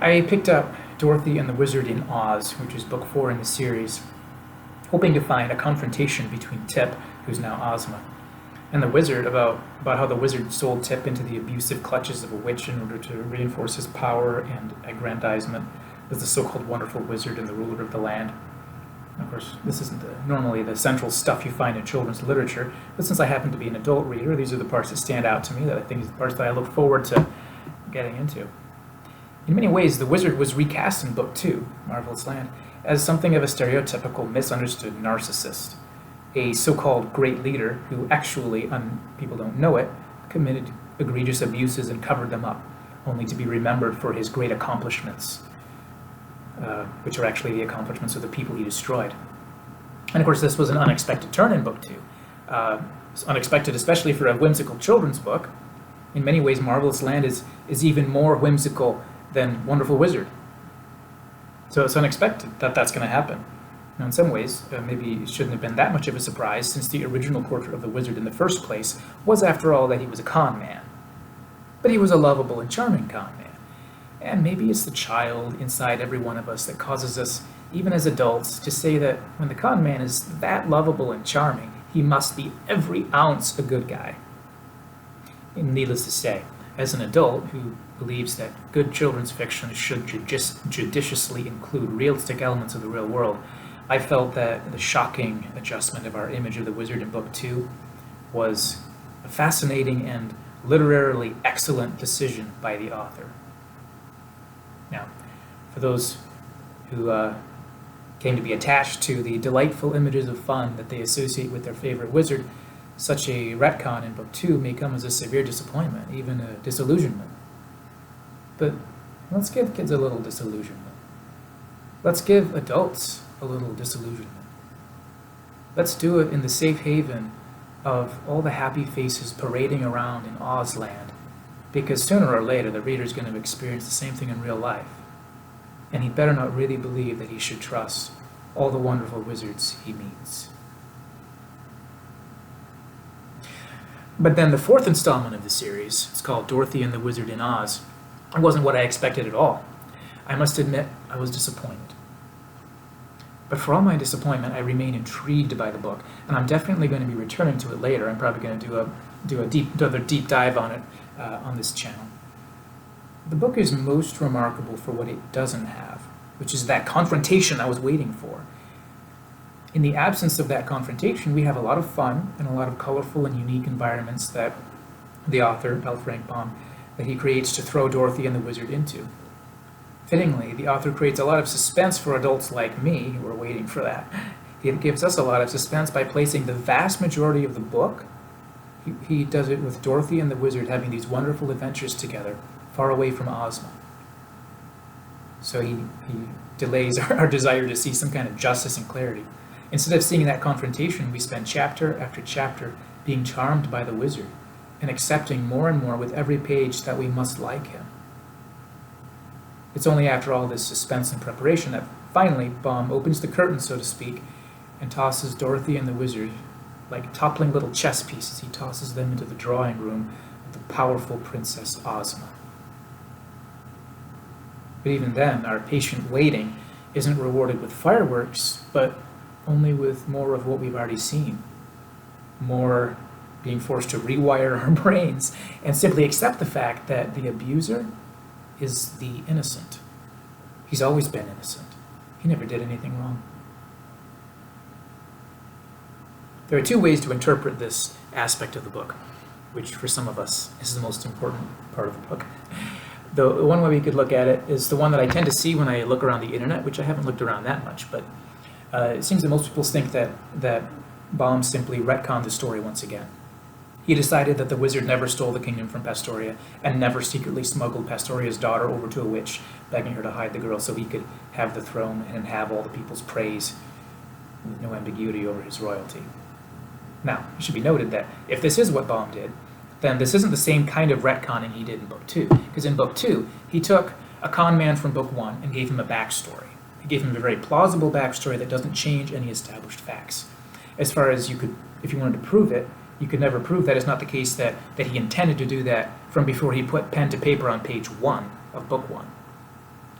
I picked up Dorothy and the Wizard in Oz, which is book 4 in the series, hoping to find a confrontation between Tip, who's now Ozma, and the wizard about how the wizard sold Tip into the abusive clutches of a witch in order to reinforce his power and aggrandizement as the so-called wonderful wizard and the ruler of the land. Of course, this isn't normally the central stuff you find in children's literature, but since I happen to be an adult reader, these are the parts that stand out to me, that I think are the parts that I look forward to getting into. In many ways, the wizard was recast in Book 2, Marvelous Land, as something of a stereotypical, misunderstood narcissist, a so-called great leader who actually, people don't know it, committed egregious abuses and covered them up, only to be remembered for his great accomplishments, which are actually the accomplishments of the people he destroyed. And of course, this was an unexpected turn in Book 2. It's unexpected, especially for a whimsical children's book. In many ways, Marvelous Land is even more whimsical than Wonderful Wizard. So it's unexpected that that's going to happen. Now, in some ways, maybe it shouldn't have been that much of a surprise, since the original portrait of the wizard in the first place was, after all, that he was a con man. But he was a lovable and charming con man. And maybe it's the child inside every one of us that causes us, even as adults, to say that when the con man is that lovable and charming, he must be every ounce a good guy. And needless to say, as an adult who believes that good children's fiction should judiciously include realistic elements of the real world, I felt that the shocking adjustment of our image of the wizard in Book 2 was a fascinating and literarily excellent decision by the author. Now, for those who came to be attached to the delightful images of fun that they associate with their favorite wizard, such a retcon in Book 2 may come as a severe disappointment, even a disillusionment. But let's give kids a little disillusionment. Let's give adults a little disillusionment. Let's do it in the safe haven of all the happy faces parading around in Oz land, because sooner or later the reader's going to experience the same thing in real life, and he better not really believe that he should trust all the wonderful wizards he meets. But then the fourth installment of the series, it's called Dorothy and the Wizard in Oz, it wasn't what I expected at all. I must admit, I was disappointed. But for all my disappointment, I remain intrigued by the book, and I'm definitely going to be returning to it later. I'm probably going to do another deep dive on it on this channel. The book is most remarkable for what it doesn't have, which is that confrontation I was waiting for. In the absence of that confrontation, we have a lot of fun and a lot of colorful and unique environments that the author, L. Frank Baum, that he creates to throw Dorothy and the Wizard into. Fittingly, the author creates a lot of suspense for adults like me who are waiting for that. He gives us a lot of suspense by placing the vast majority of the book. He does it with Dorothy and the Wizard having these wonderful adventures together, far away from Ozma. So he delays our desire to see some kind of justice and clarity. Instead of seeing that confrontation, we spend chapter after chapter being charmed by the wizard and accepting more and more with every page that we must like him. It's only after all this suspense and preparation that finally Baum opens the curtain, so to speak, and tosses Dorothy and the wizard, like toppling little chess pieces, he tosses them into the drawing room of the powerful Princess Ozma. But even then, our patient waiting isn't rewarded with fireworks, but only with more of what we've already seen. More being forced to rewire our brains and simply accept the fact that the abuser is the innocent. He's always been innocent. He never did anything wrong. There are two ways to interpret this aspect of the book, which for some of us is the most important part of the book. The one way we could look at it is the one that I tend to see when I look around the internet, which I haven't looked around that much, but it seems that most people think that Baum simply retconned the story once again. He decided that the wizard never stole the kingdom from Pastoria and never secretly smuggled Pastoria's daughter over to a witch, begging her to hide the girl so he could have the throne and have all the people's praise with no ambiguity over his royalty. Now, it should be noted that if this is what Baum did, then this isn't the same kind of retconning he did in Book 2. Because in Book 2, he took a con man from Book 1 and gave him a backstory. He gave him a very plausible backstory that doesn't change any established facts. As far as if you wanted to prove it, you could never prove that it's not the case that he intended to do that from before he put pen to paper on page 1 of Book 1.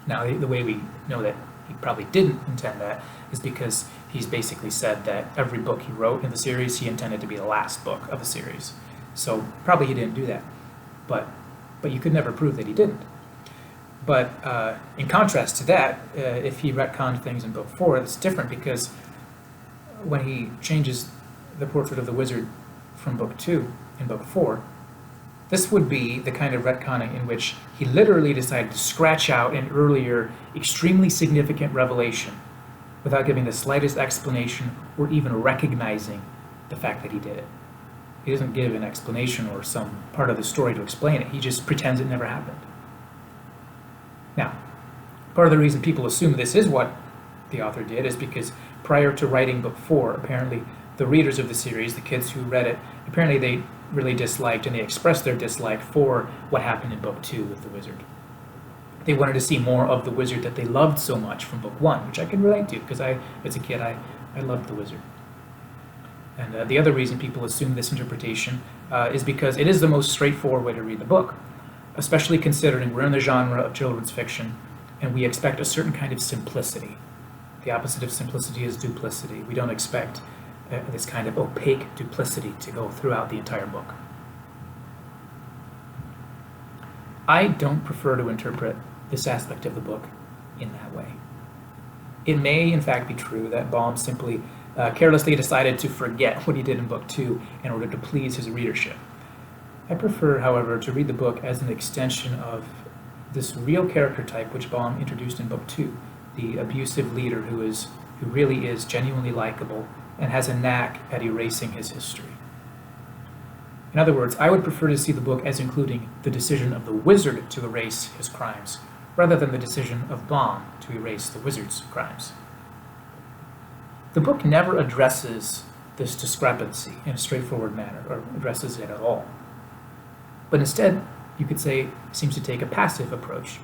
Now, the way we know that he probably didn't intend that is because he's basically said that every book he wrote in the series he intended to be the last book of the series. So probably he didn't do that, but you could never prove that he didn't. But in contrast to that, if he retconned things in book 4, it's different, because when he changes the portrait of the wizard from book 2 in book 4, this would be the kind of retconning in which he literally decided to scratch out an earlier, extremely significant revelation without giving the slightest explanation or even recognizing the fact that he did it. He doesn't give an explanation or some part of the story to explain it. He just pretends it never happened. Now, part of the reason people assume this is what the author did is because prior to writing book 4, apparently the readers of the series, the kids who read it, apparently they really disliked, and they expressed their dislike for what happened in book 2 with the wizard. They wanted to see more of the wizard that they loved so much from book 1, which I can relate to, because as a kid, I loved the wizard. And the other reason people assume this interpretation is because it is the most straightforward way to read the book, especially considering we're in the genre of children's fiction, and we expect a certain kind of simplicity. The opposite of simplicity is duplicity. We don't expect this kind of opaque duplicity to go throughout the entire book. I don't prefer to interpret this aspect of the book in that way. It may, in fact, be true that Baum simply carelessly decided to forget what he did in book 2 in order to please his readership. I prefer, however, to read the book as an extension of this real character type which Baum introduced in book 2, the abusive leader who really is genuinely likable and has a knack at erasing his history. In other words, I would prefer to see the book as including the decision of the wizard to erase his crimes, rather than the decision of Baum to erase the wizard's crimes. The book never addresses this discrepancy in a straightforward manner, or addresses it at all. But instead, you could say, seems to take a passive approach.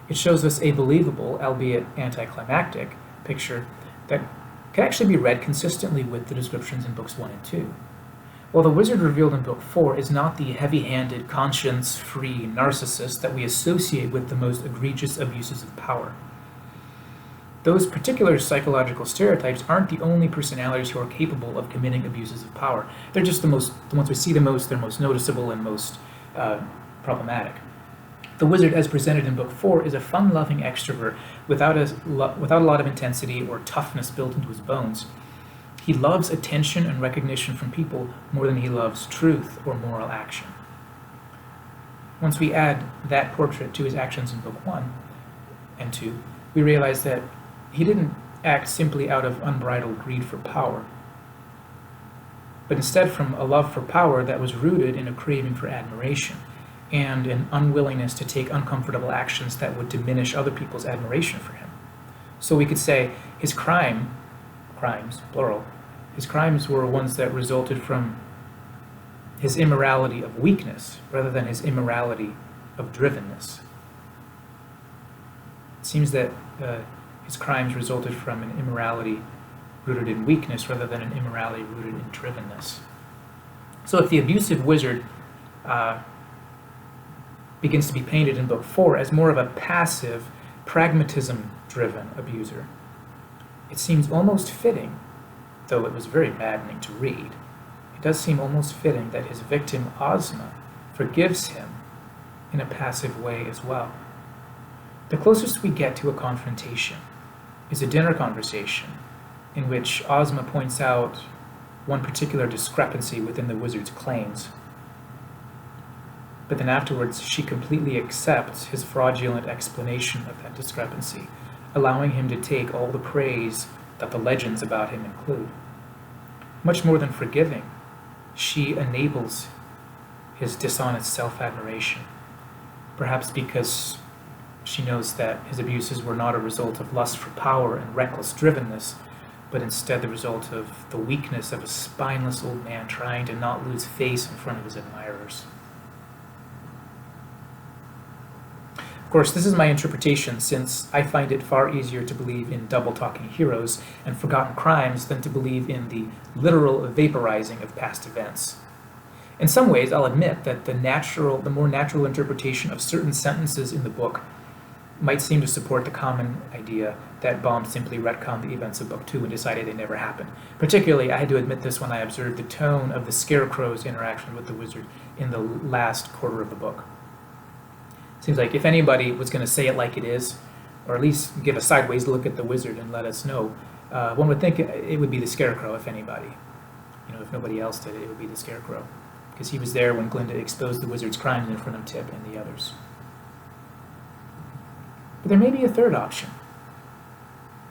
It shows us a believable, albeit anticlimactic, picture that can actually be read consistently with the descriptions in books 1 and 2. While the wizard revealed in book 4 is not the heavy-handed, conscience-free narcissist that we associate with the most egregious abuses of power. Those particular psychological stereotypes aren't the only personalities who are capable of committing abuses of power. They're just the ones we see the most, they're most noticeable and most problematic. The wizard, as presented in book 4, is a fun-loving extrovert without a lot of intensity or toughness built into his bones. He loves attention and recognition from people more than he loves truth or moral action. Once we add that portrait to his actions in book 1 and 2, we realize that he didn't act simply out of unbridled greed for power, but instead from a love for power that was rooted in a craving for admiration and an unwillingness to take uncomfortable actions that would diminish other people's admiration for him. So we could say his crimes, plural, his crimes were ones that resulted from his immorality of weakness rather than his immorality of drivenness. It seems that his crimes resulted from an immorality rooted in weakness rather than an immorality rooted in drivenness. So if the abusive wizard begins to be painted in book 4 as more of a passive, pragmatism-driven abuser, it seems almost fitting, though it was very maddening to read, it does seem almost fitting that his victim, Ozma, forgives him in a passive way as well. The closest we get to a confrontation is a dinner conversation in which Ozma points out one particular discrepancy within the wizard's claims. But then afterwards, she completely accepts his fraudulent explanation of that discrepancy, allowing him to take all the praise that the legends about him include. Much more than forgiving, she enables his dishonest self-admiration, perhaps because she knows that his abuses were not a result of lust for power and reckless drivenness, but instead the result of the weakness of a spineless old man trying to not lose face in front of his admirers. Of course, this is my interpretation, since I find it far easier to believe in double-talking heroes and forgotten crimes than to believe in the literal vaporizing of past events. In some ways, I'll admit that the more natural interpretation of certain sentences in the book might seem to support the common idea that Baum simply retconned the events of Book 2 and decided they never happened. Particularly, I had to admit this when I observed the tone of the Scarecrow's interaction with the wizard in the last quarter of the book. Seems like if anybody was going to say it like it is, or at least give a sideways look at the wizard and let us know, one would think it would be the Scarecrow, if anybody. If nobody else did it, it would be the Scarecrow. Because he was there when Glinda exposed the wizard's crimes in front of Tip and the others. But there may be a third option.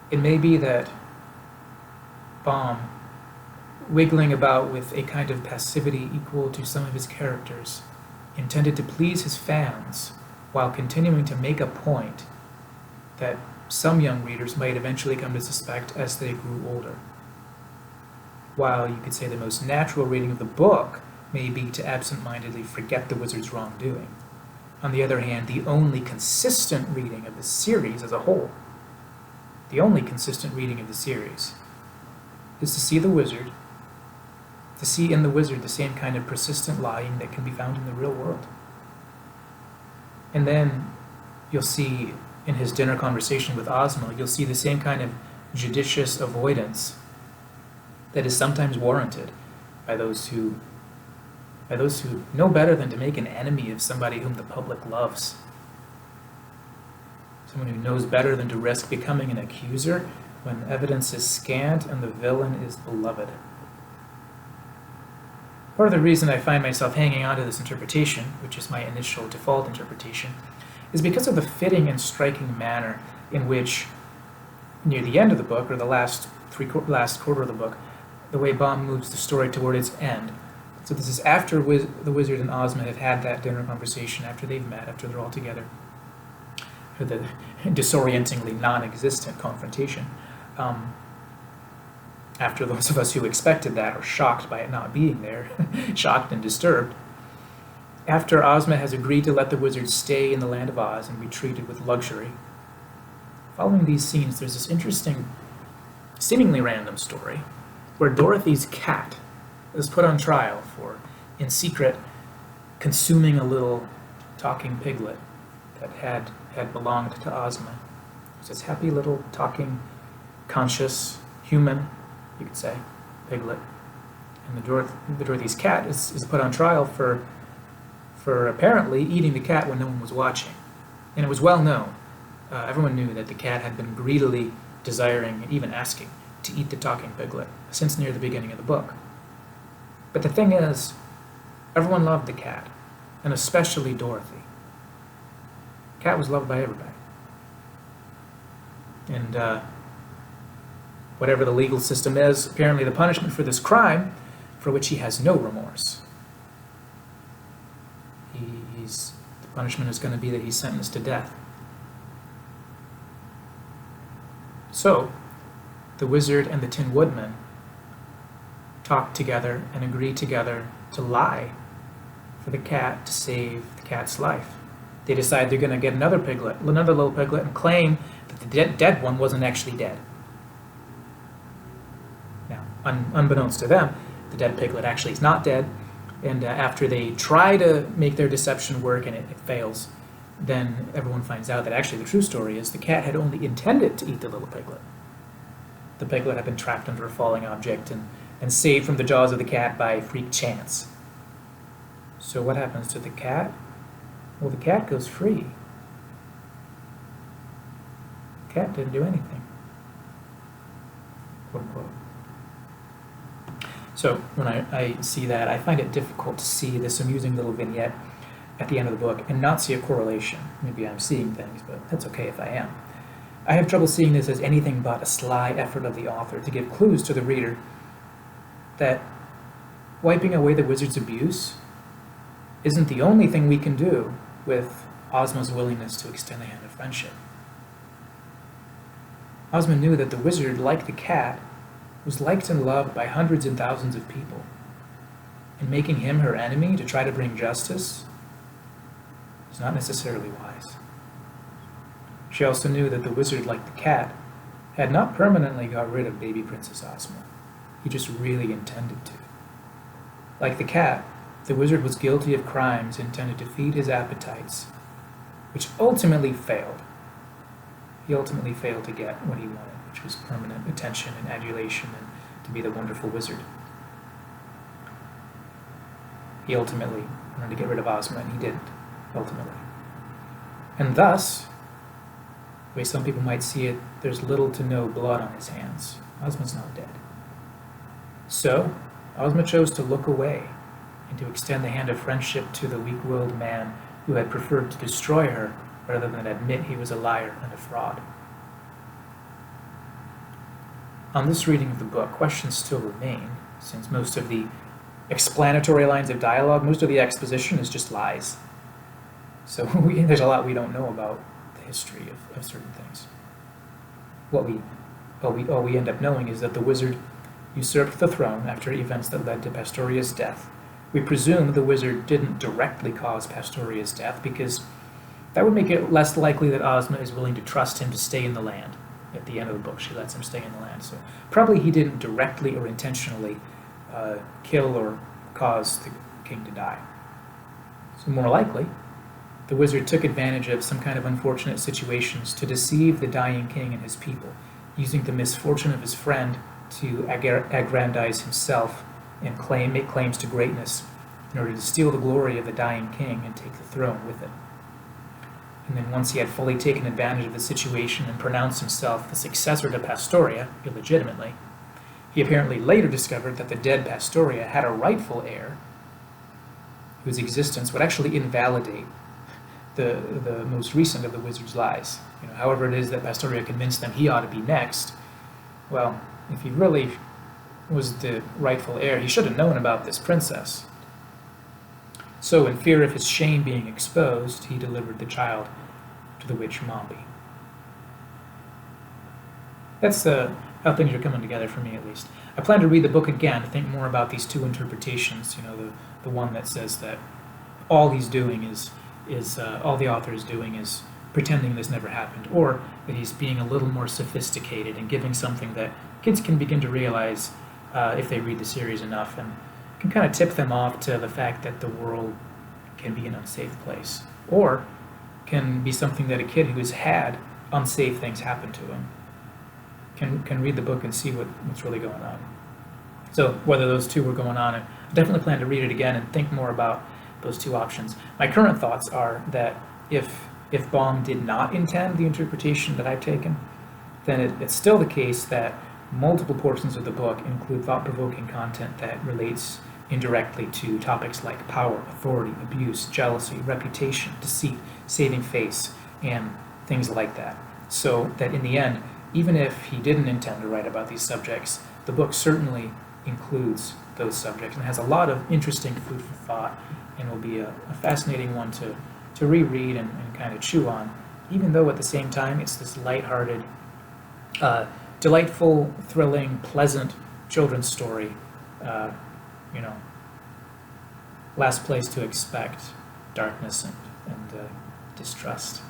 It may be that Baum, wiggling about with a kind of passivity equal to some of his characters, intended to please his fans while continuing to make a point that some young readers might eventually come to suspect as they grew older. While you could say the most natural reading of the book may be to absent-mindedly forget the wizard's wrongdoing. On the other hand, the only consistent reading of the series as a whole, the only consistent reading of the series, is to see the wizard, to see in the wizard the same kind of persistent lying that can be found in the real world. And then you'll see in his dinner conversation with Ozma, you'll see the same kind of judicious avoidance that is sometimes warranted by those who know better than to make an enemy of somebody whom the public loves. Someone who knows better than to risk becoming an accuser when evidence is scant and the villain is beloved. Part of the reason I find myself hanging on to this interpretation, which is my initial default interpretation, is because of the fitting and striking manner in which, near the end of the book, or the last quarter of the book, the way Baum moves the story toward its end. So this is after the wizard and Ozma have had that dinner conversation, after they've met, after they're all together, for the disorientingly non-existent confrontation. After those of us who expected that are shocked by it not being there, shocked and disturbed. After Ozma has agreed to let the wizard stay in the land of Oz and be treated with luxury. Following these scenes, there's this interesting, seemingly random story where Dorothy's cat is put on trial for, in secret, consuming a little talking piglet that had belonged to Ozma. It was this happy little talking, conscious, human, you could say, piglet. And the Dorothy's cat is put on trial for apparently eating the cat when no one was watching. And it was well known. Everyone knew that the cat had been greedily desiring and even asking to eat the talking piglet since near the beginning of the book. But the thing is, everyone loved the cat, and especially Dorothy. The cat was loved by everybody. And whatever the legal system is, apparently the punishment for this crime, for which he has no remorse, the punishment is going to be that he's sentenced to death. So, the wizard and the Tin Woodman talk together and agree together to lie for the cat to save the cat's life. They decide they're going to get another little piglet, and claim that the dead one wasn't actually dead. Now, unbeknownst to them, the dead piglet actually is not dead, and after they try to make their deception work and it fails, then everyone finds out that actually the true story is the cat had only intended to eat the little piglet. The piglet had been trapped under a falling object and saved from the jaws of the cat by freak chance. So what happens to the cat? Well, the cat goes free. The cat didn't do anything, quote unquote. So when I see that, I find it difficult to see this amusing little vignette at the end of the book and not see a correlation. Maybe I'm seeing things, but that's okay if I am. I have trouble seeing this as anything but a sly effort of the author to give clues to the reader that wiping away the wizard's abuse isn't the only thing we can do with Ozma's willingness to extend a hand of friendship. Ozma knew that the wizard, like the cat, was liked and loved by hundreds and thousands of people, and making him her enemy to try to bring justice was not necessarily wise. She also knew that the wizard, like the cat, had not permanently got rid of baby Princess Ozma. He just really intended to. Like the cat, the wizard was guilty of crimes intended to feed his appetites, which ultimately failed he ultimately failed to get what he wanted, which was permanent attention and adulation and to be the wonderful wizard. He ultimately wanted to get rid of Ozma, and he didn't, ultimately. And thus, the way some people might see it, there's little to no blood on his hands. Ozma's not dead. So, Ozma chose to look away and to extend the hand of friendship to the weak-willed man who had preferred to destroy her rather than admit he was a liar and a fraud. On this reading of the book, questions still remain, since most of the explanatory lines of dialogue, most of the exposition is just lies. So there's a lot we don't know about the history of certain things. All we end up knowing is that the wizard usurped the throne after events that led to Pastoria's death. We presume the wizard didn't directly cause Pastoria's death because that would make it less likely that Ozma is willing to trust him to stay in the land. At the end of the book, she lets him stay in the land. So probably he didn't directly or intentionally kill or cause the king to die. So more likely, the wizard took advantage of some kind of unfortunate situations to deceive the dying king and his people, using the misfortune of his friend to aggrandize himself and make claims to greatness in order to steal the glory of the dying king and take the throne with it. And then once he had fully taken advantage of the situation and pronounced himself the successor to Pastoria, illegitimately, he apparently later discovered that the dead Pastoria had a rightful heir whose existence would actually invalidate the most recent of the wizard's lies. However it is that Pastoria convinced them he ought to be next, well, if he really was the rightful heir, he should have known about this princess. So, in fear of his shame being exposed, he delivered the child to the witch Mombi. That's how things are coming together for me, at least. I plan to read the book again to think more about these two interpretations. The one that says that all he's doing is all the author is doing is pretending this never happened, or that he's being a little more sophisticated and giving something that kids can begin to realize if they read the series enough, and can kind of tip them off to the fact that the world can be an unsafe place, or can be something that a kid who has had unsafe things happen to him can read the book and see what's really going on. So whether those two were going on, I definitely plan to read it again and think more about those two options. My current thoughts are that if Baum did not intend the interpretation that I've taken, then it's still the case that multiple portions of the book include thought-provoking content that relates indirectly to topics like power, authority, abuse, jealousy, reputation, deceit, saving face, and things like that. So that in the end, even if he didn't intend to write about these subjects, the book certainly includes those subjects and has a lot of interesting food for thought, and will be a fascinating one to reread and kind of chew on, even though at the same time it's this lighthearted, delightful, thrilling, pleasant children's story. Last place to expect darkness and distrust.